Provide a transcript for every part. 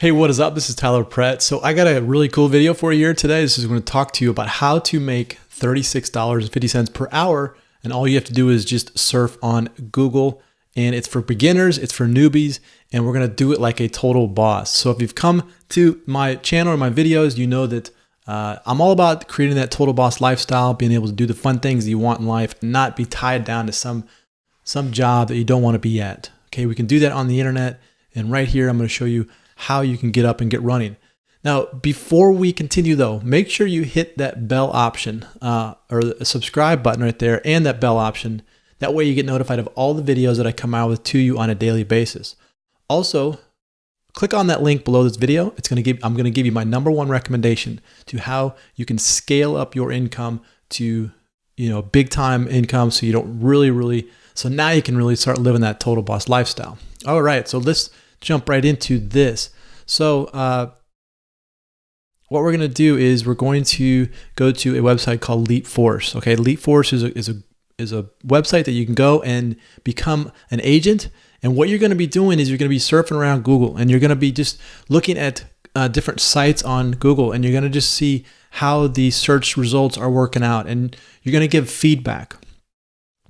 Hey, what is up? This is Tyler Pratt. So I got a really cool video for you here today. This is going to talk to you about how to make $36.50 per hour. And all you have to do is just surf on Google. And it's for beginners, it's for newbies, and we're going to do it like a total boss. So if you've come to my channel or my videos, you know that I'm all about creating that total boss lifestyle, being able to do the fun things that you want in life, and not be tied down to some job that you don't want to be at. Okay, we can do that on the internet. And right here, I'm going to show you how you can get up and get running. Now, before we continue though, make sure you hit that bell option or the subscribe button right there and that bell option. That way you get notified of all the videos that I come out with to you on a daily basis. Also, click on that link below this video. I'm going to give you my #1 recommendation to how you can scale up your income to, big time income, so you don't so now you can really start living that total boss lifestyle. All right, so let's jump right into this. So what we're going to do is we're going to go to a website called LeapForce. Okay, LeapForce is a website that you can go and become an agent. And what you're going to be doing is you're going to be surfing around Google, and you're going to be just looking at different sites on Google, and you're going to just see how the search results are working out, and you're going to give feedback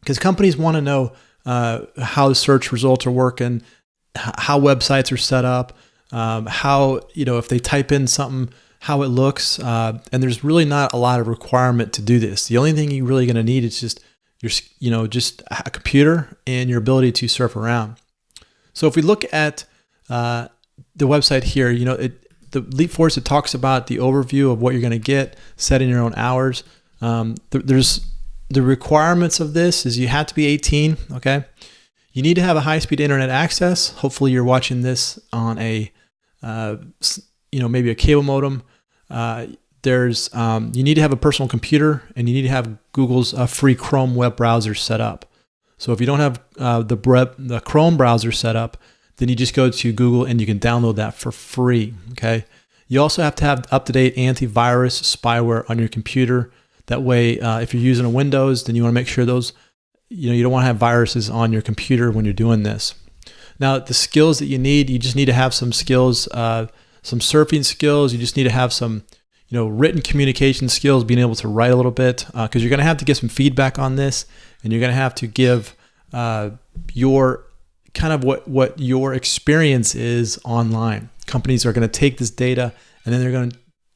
because companies want to know how the search results are working, how websites are set up, how, if they type in something, how it looks. And there's really not a lot of requirement to do this. The only thing you're really going to need is just just a computer and your ability to surf around. So if we look at the website here, the LeapForce, it talks about the overview of what you're going to get, setting your own hours. There's the requirements of this is you have to be 18. Okay. You need to have a high-speed internet access. Hopefully you're watching this on a, maybe a cable modem. You need to have a personal computer, and you need to have Google's free Chrome web browser set up. So if you don't have the Chrome browser set up, then you just go to Google and you can download that for free, okay? You also have to have up-to-date antivirus spyware on your computer. That way, if you're using a Windows, then you want to make sure those you don't want to have viruses on your computer when you're doing this. Now, the skills that you just need to have some skills, some surfing skills. You just need to have some, written communication skills, being able to write a little bit, because you're going to have to get some feedback on this, and you're going to have to give your kind of what your experience is online. Companies are going to take this data, and then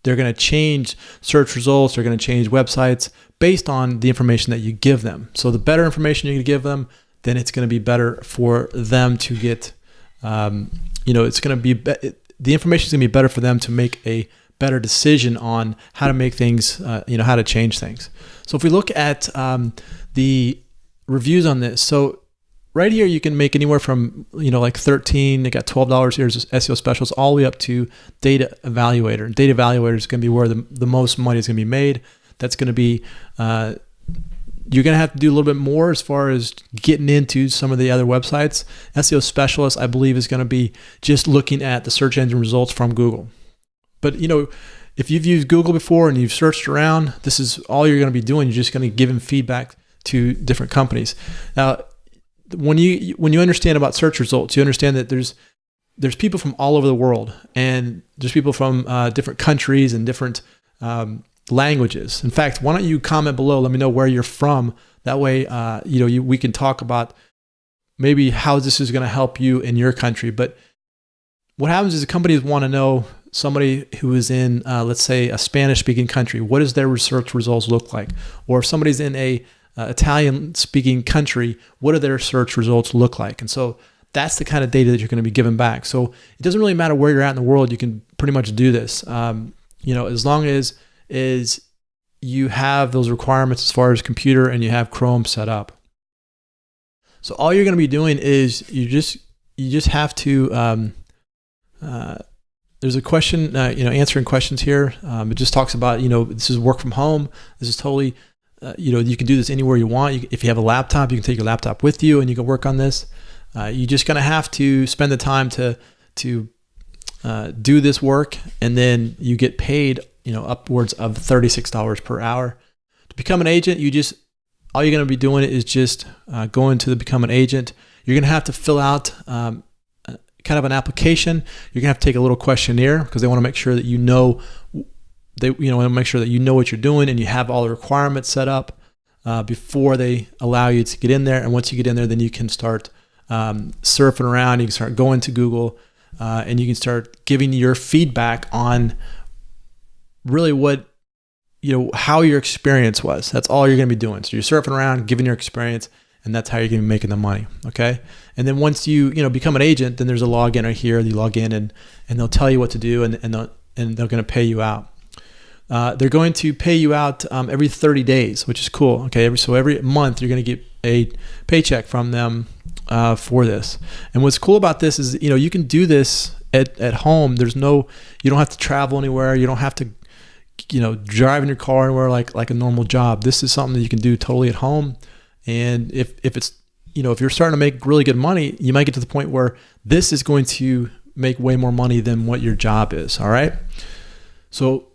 they're going to change search results. They're going to change websites based on the information that you give them. So the better information you give them, then it's going to be better for them to get, it's going to be, the information is going to be better for them to make a better decision on how to make things, how to change things. So if we look at the reviews on this, so right here you can make anywhere from, like 13, they got $12 here as SEO specials, all the way up to data evaluator. And data evaluator is going to be where the most money is going to be made. That's going to be, you're going to have to do a little bit more as far as getting into some of the other websites. SEO specialist, I believe, is going to be just looking at the search engine results from Google. But, if you've used Google before and you've searched around, this is all you're going to be doing. You're just going to give them feedback to different companies. Now, when you understand about search results, you understand that there's people from all over the world, and there's people from different countries and different languages. In fact, why don't you comment below? Let me know where you're from. That way, we can talk about maybe how this is going to help you in your country. But what happens is the companies want to know somebody who is in, let's say, a Spanish-speaking country. What does their research results look like? Or if somebody's in a Italian-speaking country, what do their search results look like? And so that's the kind of data that you're going to be giving back. So it doesn't really matter where you're at in the world. You can pretty much do this. As long as you have those requirements as far as computer and you have Chrome set up. So all you're going to be doing is you just have to. There's a question, answering questions here. It just talks about this is work from home. This is totally. You can do this anywhere you want. If you have a laptop, you can take your laptop with you and you can work on this. You're just going to have to spend the time to do this work, and then you get paid, upwards of $36 per hour. To become an agent, all you're going to be doing is just going to become an agent. You're going to have to fill out kind of an application. You're gonna have to take a little questionnaire because they want to make sure that want to make sure that you know what you're doing and you have all the requirements set up before they allow you to get in there. And once you get in there, then you can start surfing around. You can start going to Google and you can start giving your feedback on really how your experience was. That's all you're going to be doing. So you're surfing around, giving your experience, and that's how you're going to be making the money. Okay. And then once you become an agent, then there's a login right here. You log in and they'll tell you what to do, and they're going to pay you out. They're going to pay you out every 30 days, which is cool. Okay. So every month you're going to get a paycheck from them for this. And what's cool about this is, you can do this at home. You don't have to travel anywhere. You don't have to, drive in your car anywhere like a normal job. This is something that you can do totally at home. And if it's, if you're starting to make really good money, you might get to the point where this is going to make way more money than what your job is. All right. So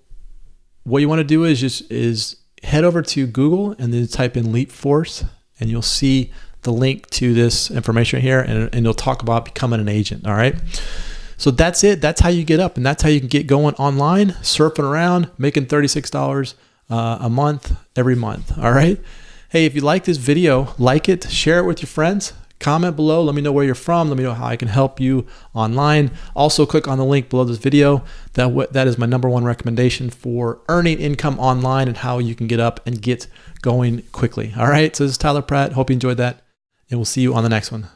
what you want to do is head over to Google and then type in Leap Force, and you'll see the link to this information here, and it'll talk about becoming an agent. All right. So that's it. That's how you get up, and that's how you can get going online, surfing around, making $36 a month every month. All right. Hey, if you like this video, like it, share it with your friends, comment below. Let me know where you're from. Let me know how I can help you online. Also, click on the link below this video. That is my #1 recommendation for earning income online and how you can get up and get going quickly. All right. So this is Tyler Pratt. Hope you enjoyed that, and we'll see you on the next one.